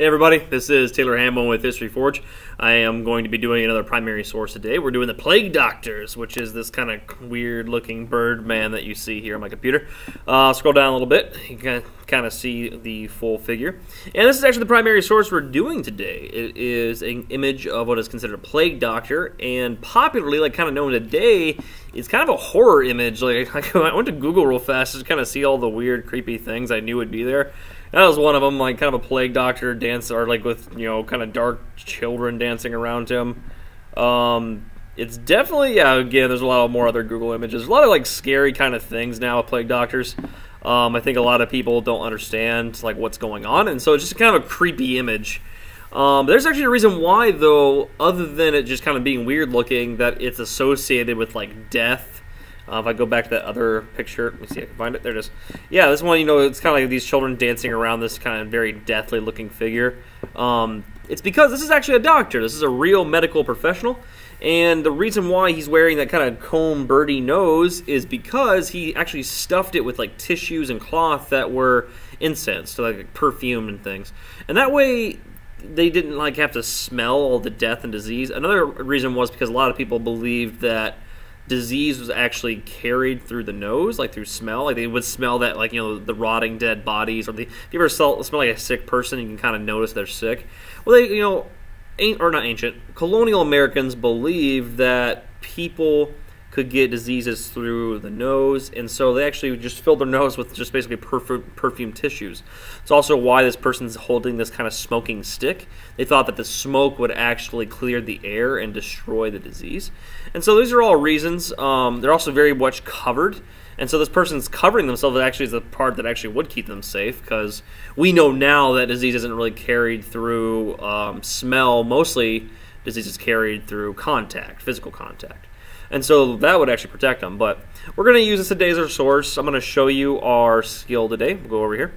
Hey everybody, this is Taylor Hamlin with History Forge. I am going to be doing another primary source today. We're doing the Plague Doctors, which is this kind of weird looking bird man that you see here on my computer. Scroll down a little bit, you can kind of see the full figure. And this is actually the primary source we're doing today. It is an image of what is considered a plague doctor, and popularly, like kind of known today, it's kind of a horror image. Like I went to Google real fast just to kind of see all the weird, creepy things I knew would be there. That was one of them, like kind of a plague doctor dance, or like with, you know, kind of dark children dancing around him. It's definitely, yeah, again, there's a lot more other Google images. There's a lot of like scary kind of things now with plague doctors. I think a lot of people don't understand like what's going on, and so it's just kind of a creepy image. There's actually a reason why, though, other than it just kind of being weird looking, that it's associated with like death. If I go back to that other picture, let me see if I can find it. There it is. Yeah, this one, you know, it's kind of like these children dancing around this kind of very deathly looking figure. It's because this is actually a doctor. This is a real medical professional. And the reason why he's wearing that kind of comb birdie nose is because he actually stuffed it with like tissues and cloth that were incensed, so like perfume and things. And that way they didn't like have to smell all the death and disease. Another reason was because a lot of people believed that disease was actually carried through the nose, like through smell. Like they would smell that, like, you know, the rotting dead bodies, or if you ever smell like a sick person, you can kind of notice they're sick. Well, they, you know, colonial Americans believed that people could get diseases through the nose, and so they actually just filled their nose with just basically perfume tissues. It's also why this person's holding this kind of smoking stick. They thought that the smoke would actually clear the air and destroy the disease. And so these are all reasons. They're also very much covered, and so this person's covering themselves actually is the part that actually would keep them safe, because we know now that disease isn't really carried through smell. Mostly disease is carried through contact, physical contact. And so that would actually protect them. But we're going to use this today as our source. I'm going to show you our skill today. We'll go over here.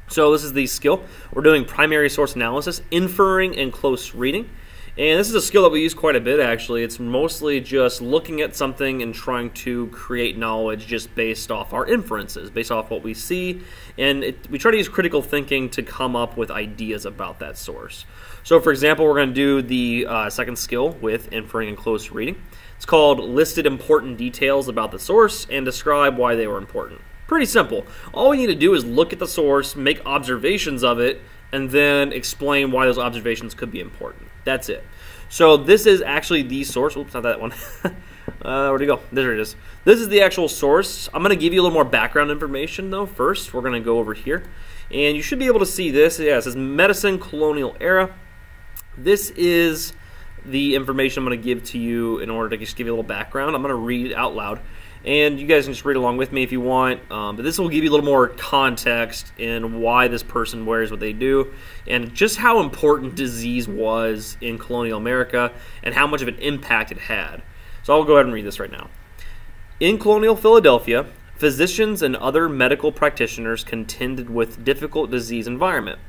So this is the skill. We're doing primary source analysis, inferring, and close reading. And this is a skill that we use quite a bit, actually. It's mostly just looking at something and trying to create knowledge just based off our inferences, based off what we see. And we try to use critical thinking to come up with ideas about that source. So, for example, we're going to do the second skill with inferring and close reading. It's called listed important details about the source and describe why they were important. Pretty simple. All we need to do is look at the source, make observations of it, and then explain why those observations could be important. That's it. So this is actually the source. Oops, not that one. Where'd it go? There it is. This is the actual source. I'm going to give you a little more background information, though. First, we're going to go over here. And you should be able to see this. Yeah, it says Medicine Colonial Era. This is the information I'm going to give to you in order to just give you a little background. I'm going to read it out loud, and you guys can just read along with me if you want. But this will give you a little more context in why this person wears what they do, and just how important disease was in colonial America and how much of an impact it had. So I'll go ahead and read this right now. In colonial Philadelphia, physicians and other medical practitioners contended with difficult disease environment.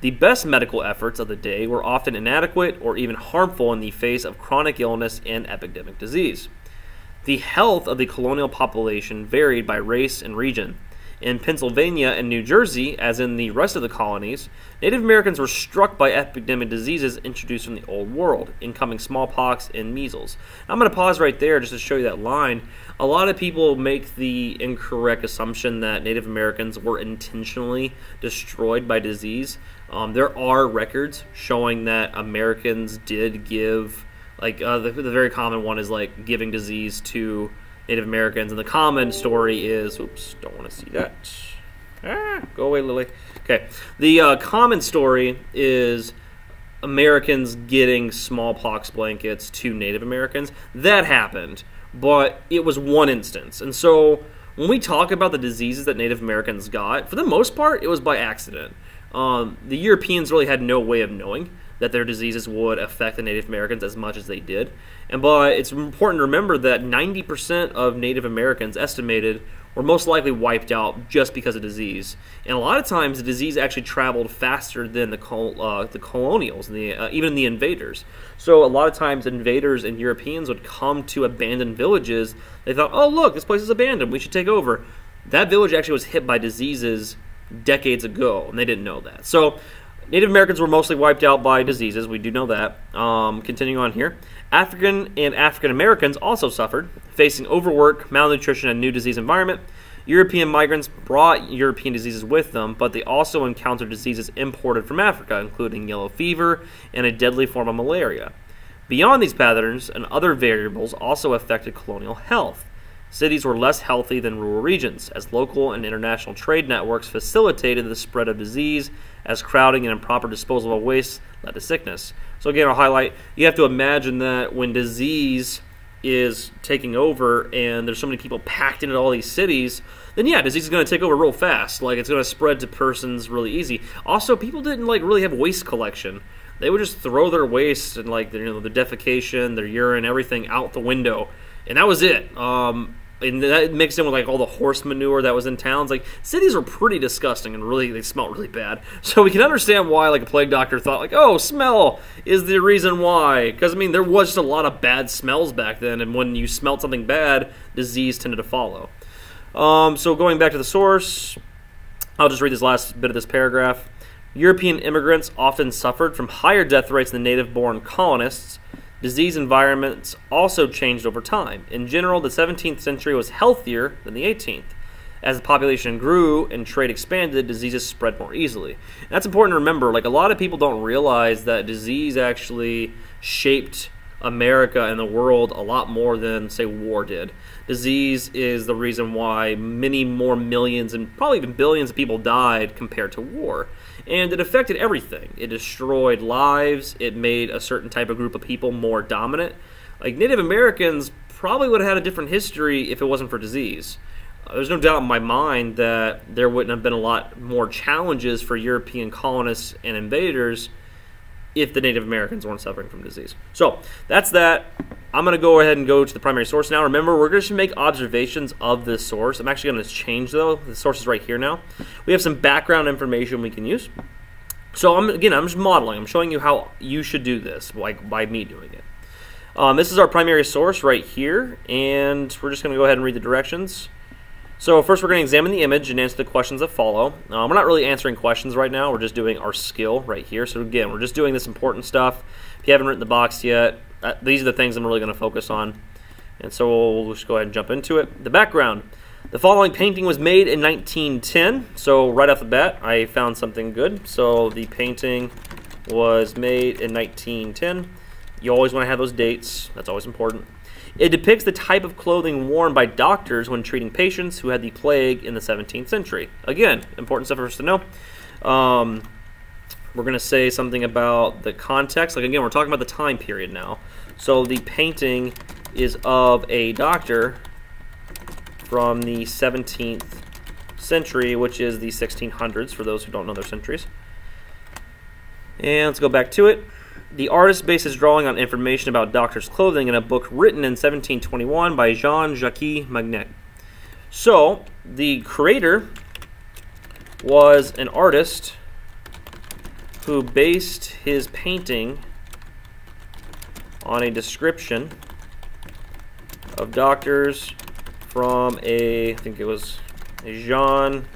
The best medical efforts of the day were often inadequate or even harmful in the face of chronic illness and epidemic disease. The health of the colonial population varied by race and region. In Pennsylvania and New Jersey, as in the rest of the colonies, Native Americans were struck by epidemic diseases introduced from the Old World, incoming smallpox and measles. Now, I'm going to pause right there just to show you that line. A lot of people make the incorrect assumption that Native Americans were intentionally destroyed by disease. There are records showing that Americans did give, like the very common one is like giving disease to Native Americans, and the common story is, oops, don't want to see that. Go away, Lily. Okay, the common story is Americans getting smallpox blankets to Native Americans. That happened, but it was one instance. And so when we talk about the diseases that Native Americans got, for the most part, it was by accident. The Europeans really had no way of knowing that their diseases would affect the Native Americans as much as they did. But it's important to remember that 90% of Native Americans estimated were most likely wiped out just because of disease. And a lot of times the disease actually traveled faster than the colonials, even the invaders. So a lot of times invaders and Europeans would come to abandoned villages. They thought, oh look, this place is abandoned, we should take over. That village actually was hit by diseases decades ago, and they didn't know that. So Native Americans were mostly wiped out by diseases. We do know that. Continuing on here. African and African Americans also suffered, facing overwork, malnutrition, and new disease environment. European migrants brought European diseases with them, but they also encountered diseases imported from Africa, including yellow fever and a deadly form of malaria. Beyond these patterns and other variables also affected colonial health. Cities were less healthy than rural regions, as local and international trade networks facilitated the spread of disease, as crowding and improper disposal of waste led to sickness. So again, I'll highlight, you have to imagine that when disease is taking over and there's so many people packed into all these cities, then yeah, disease is going to take over real fast. Like, it's going to spread to persons really easy. Also, people didn't really have waste collection. They would just throw their waste and their defecation, their urine, everything out the window. And that was it. And that mixed in with all the horse manure that was in towns. Cities were pretty disgusting and they smelled really bad. So we can understand why a plague doctor thought oh, smell is the reason why. Because there was just a lot of bad smells back then, and when you smelled something bad, disease tended to follow. So going back to the source, I'll just read this last bit of this paragraph. European immigrants often suffered from higher death rates than native-born colonists. Disease environments also changed over time. In general, the 17th century was healthier than the 18th. As the population grew and trade expanded, diseases spread more easily. And that's important to remember. A lot of people don't realize that disease actually shaped America and the world a lot more than, say, war did. Disease is the reason why many more millions and probably even billions of people died compared to war. And it affected everything. It destroyed lives. It made a certain type of group of people more dominant. Native Americans probably would have had a different history if it wasn't for disease. There's no doubt in my mind that there wouldn't have been a lot more challenges for European colonists and invaders if the Native Americans weren't suffering from disease. So that's that. I'm going to go ahead and go to the primary source now. Remember, we're going to make observations of this source. I'm actually going to change, though. The source is right here now. We have some background information we can use. So, I'm just modeling. I'm showing you how you should do this, by me doing it. This is our primary source right here, and we're just going to go ahead and read the directions. So first we're going to examine the image and answer the questions that follow. We're not really answering questions right now. We're just doing our skill right here. So again, we're just doing this important stuff. If you haven't written the box yet, these are the things I'm really going to focus on. And so we'll just go ahead and jump into it. The background. The following painting was made in 1910. So right off the bat, I found something good. So the painting was made in 1910. You always want to have those dates. That's always important. It depicts the type of clothing worn by doctors when treating patients who had the plague in the 17th century. Again, important stuff for us to know. We're going to say something about the context. Again, we're talking about the time period now. So the painting is of a doctor from the 17th century, which is the 1600s, for those who don't know their centuries. And let's go back to it. The artist based his drawing on information about doctors' clothing in a book written in 1721 by Jean-Jacques Magnet. So, the creator was an artist who based his painting on a description of doctors from I think it was a Jean-Marquis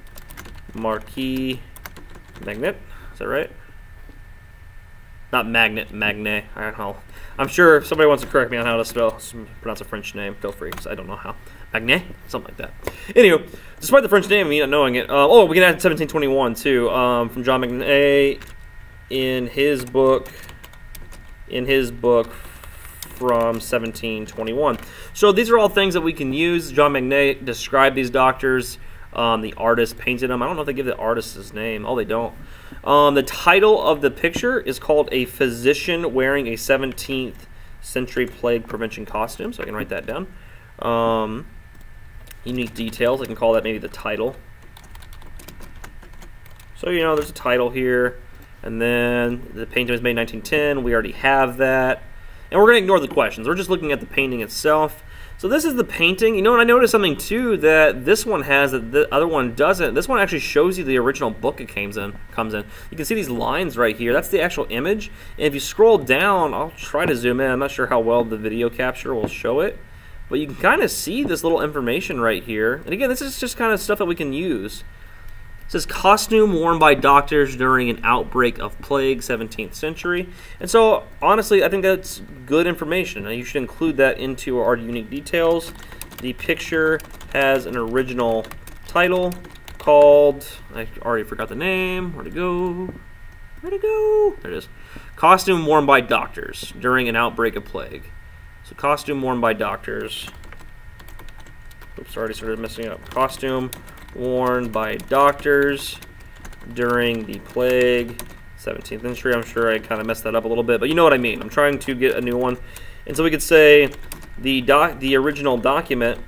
Magnet. Is that right? Not Magnet, Magnet. I don't know. I'm sure if somebody wants to correct me on how to pronounce a French name, feel free, because I don't know how. Magnet? Something like that. Anyway, despite the French name, me not knowing it. We can add 1721, too, from Jean Magnet in his book from 1721. So these are all things that we can use. Jean Magnet described these doctors. The artist painted them. I don't know if they give the artist his name. Oh, they don't. The title of the picture is called A Physician Wearing a 17th Century Plague Prevention Costume, so I can write that down. Unique details, I can call that maybe the title. So, there's a title here, and then the painting was made in 1910. We already have that. And we're going to ignore the questions. We're just looking at the painting itself. So this is the painting. And I noticed something too that this one has that the other one doesn't. This one actually shows you the original book it comes in. You can see these lines right here. That's the actual image. And if you scroll down, I'll try to zoom in. I'm not sure how well the video capture will show it. But you can kind of see this little information right here. And again, this is just kind of stuff that we can use. It says costume worn by doctors during an outbreak of plague, 17th century. And so, honestly, I think that's good information. Now, you should include that into our unique details. The picture has an original title called, I already forgot the name. Where'd it go? Where'd it go? There it is. Costume worn by doctors during an outbreak of plague. So, costume worn by doctors. Oops, already started messing up. Costume worn by doctors during the plague, 17th century. I'm sure I kind of messed that up a little bit, but you know what I mean. I'm trying to get a new one. And so we could say the original document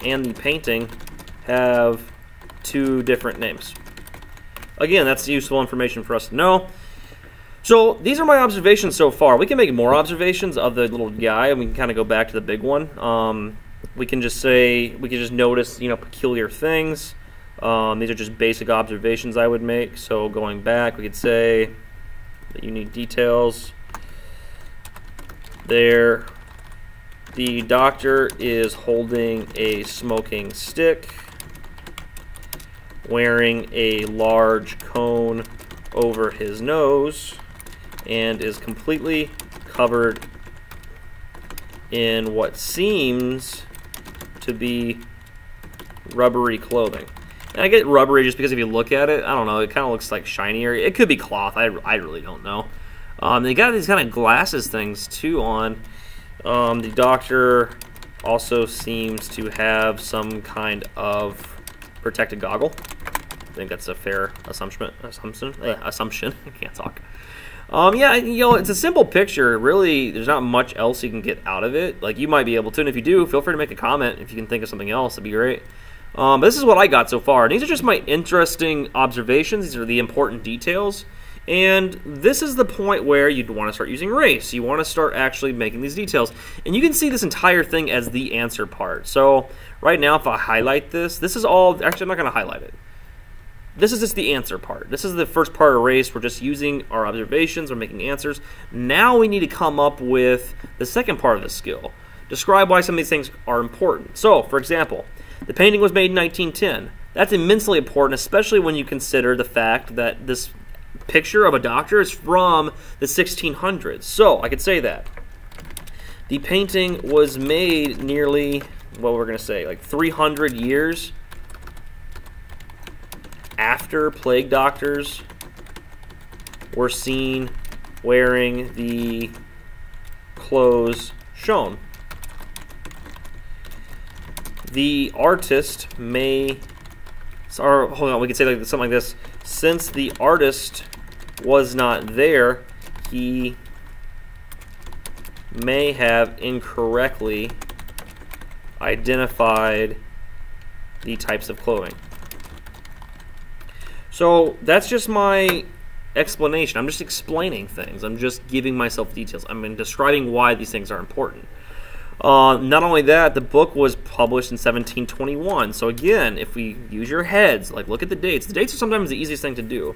and the painting have two different names. Again, that's useful information for us to know. So these are my observations so far. We can make more observations of the little guy, and we can kind of go back to the big one. We can just say, we can just notice, peculiar things. These are just basic observations I would make. So going back, we could say the unique details. There, the doctor is holding a smoking stick, wearing a large cone over his nose, and is completely covered in what seems to be rubbery clothing. And I get rubbery just because if you look at it, I don't know, it kind of looks like shinier. It could be cloth. I really don't know. They got these kind of glasses things too on. The doctor also seems to have some kind of protective goggle. I think that's a fair assumption. I can't talk. Yeah, it's a simple picture. Really, there's not much else you can get out of it. Like, you might be able to, and if you do, feel free to make a comment. If you can think of something else, that'd be great. But this is what I got so far. And these are just my interesting observations. These are the important details. And this is the point where you'd want to start using race. You want to start actually making these details. And you can see this entire thing as the answer part. So right now, if I highlight this is all, actually I'm not going to highlight it. This is just the answer part. This is the first part of race. We're just using our observations. We're making answers. Now we need to come up with the second part of the skill. Describe why some of these things are important. So, for example, the painting was made in 1910. That's immensely important, especially when you consider the fact that this picture of a doctor is from the 1600s. So, I could say that. The painting was made nearly, what we're going to say, like 300 years after plague doctors were seen wearing the clothes shown. The artist may, or hold on, we could say like something like this. Since the artist was not there, he may have incorrectly identified the types of clothing. So that's just my explanation. I'm just explaining things. I'm just giving myself details. I'm describing why these things are important. Not only that, the book was published in 1721. So again, if we use your heads, like look at the dates. The dates are sometimes the easiest thing to do.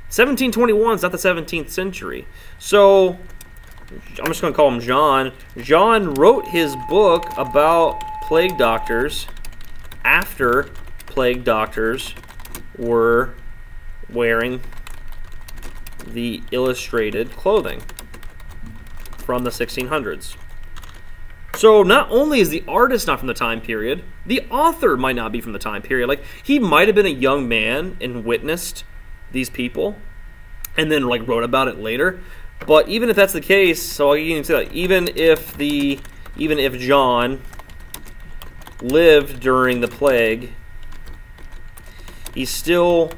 1721 is not the 17th century. So I'm just going to call him John. John wrote his book about plague doctors after plague doctors were wearing the illustrated clothing from the 1600s. So not only is the artist not from the time period, the author might not be from the time period. Like, he might have been a young man and witnessed these people and then like wrote about it later. But even if that's the case, so you can say that even if John lived during the plague, he still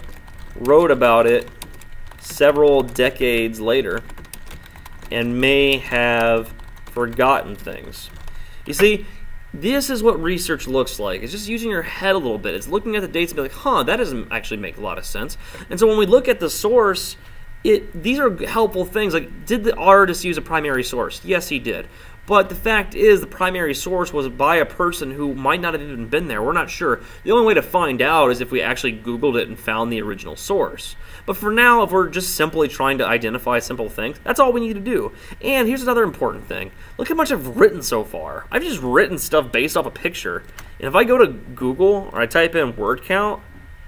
wrote about it several decades later and may have forgotten things. You see, this is what research looks like. It's just using your head a little bit. It's looking at the dates and be like, huh, that doesn't actually make a lot of sense. And so when we look at the source, these are helpful things. Like, did the artist use a primary source? Yes, he did. But the fact is, the primary source was by a person who might not have even been there. We're not sure. The only way to find out is if we actually Googled it and found the original source. But for now, if we're just simply trying to identify simple things, that's all we need to do. And here's another important thing. Look how much I've written so far. I've just written stuff based off a picture. And if I go to Google, or I type in word count,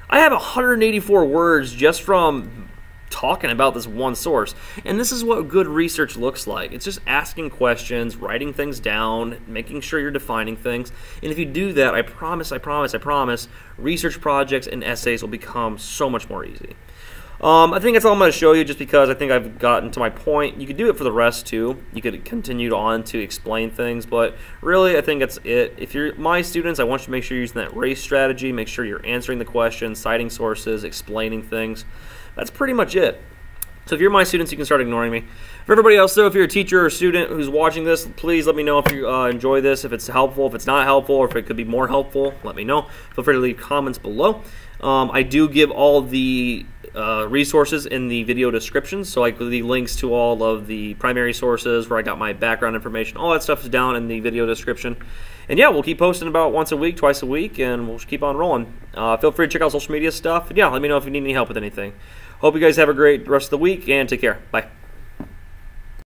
I have 184 words just from talking about this one source. And this is what good research looks like. It's just asking questions, writing things down, making sure you're defining things. And if you do that, I promise, research projects and essays will become so much more easy. I think that's all I'm going to show you, just because I think I've gotten to my point. You could do it for the rest too. You could continue on to explain things, but really I think that's it. If you're my students, I want you to make sure you're using that race strategy, make sure you're answering the questions, citing sources, explaining things. That's pretty much it. So if you're my students, you can start ignoring me. For everybody else, though, if you're a teacher or student who's watching this, please let me know if you enjoy this, if it's helpful, if it's not helpful, or if it could be more helpful. Let me know. Feel free to leave comments below. I do give all the resources in the video description, so like the links to all of the primary sources where I got my background information, all that stuff is down in the video description. And yeah, we'll keep posting about once a week, twice a week, and we'll just keep on rolling. Feel free to check out social media stuff, and yeah, let me know if you need any help with anything. Hope you guys have a great rest of the week, and take care. Bye.